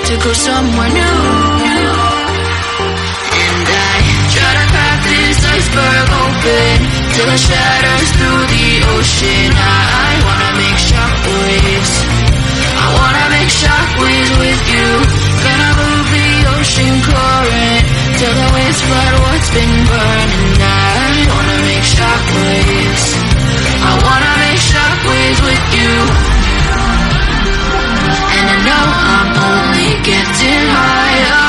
to go somewhere new. And I try to crack this iceberg open till it shatters through the ocean. I wanna make shockwaves. I wanna make shockwaves with you. Gonna move the ocean current till the waves flood what's been burning. I wanna make shockwaves. I wanna make shockwaves with you. And I know I'm only getting higher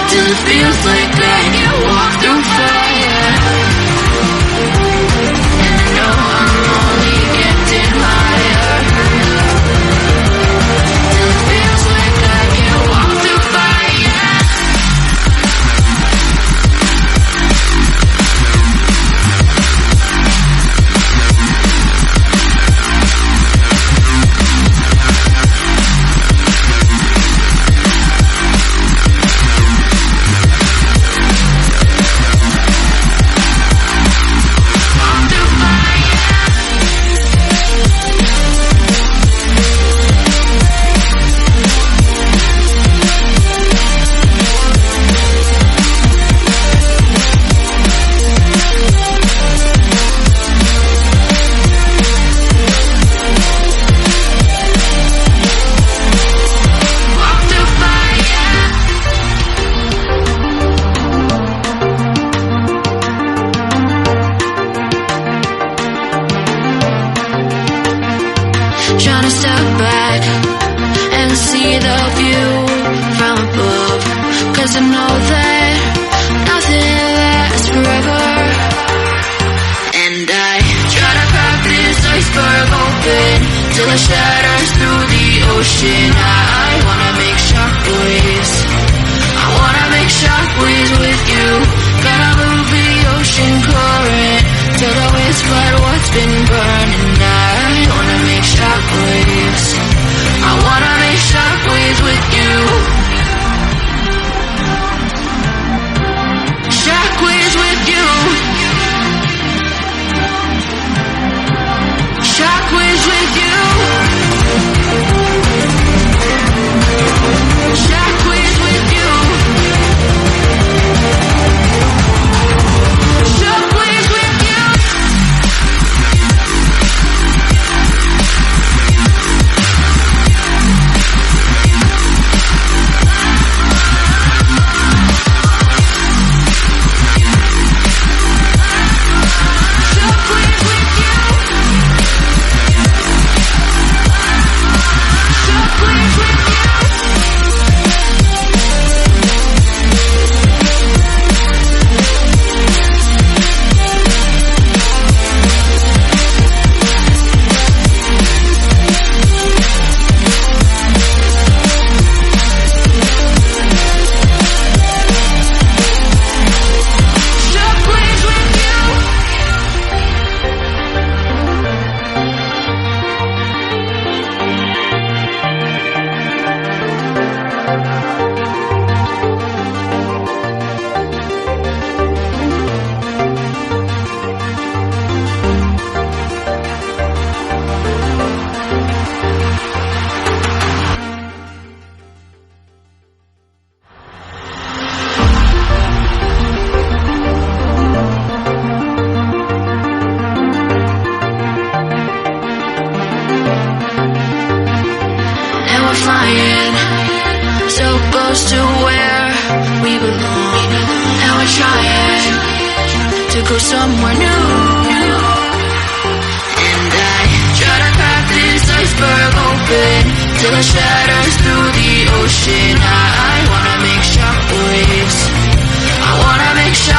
till it feels like I can walk through fire. And I know I'm only getting higher till it feels like I can walk through fire. Trying to step back and see the view from above, 'cause I know that nothing lasts forever. And I try to crack this iceberg open till it shatters through the ocean. I wanna make shockwaves. I wanna make shockwaves with you. Gotta move the ocean current till the waves flood what's been burning. I wanna make shockwaves. I wanna make shockwaves with you. Shockwaves with you. Shockwaves with you. Shockwaves with you. Shockwaves with you. Flying so close to where we belong. Now we're trying to go somewhere new. And I try to crack this iceberg open till it shatters through the ocean. I wanna make shockwaves. I wanna make shockwaves.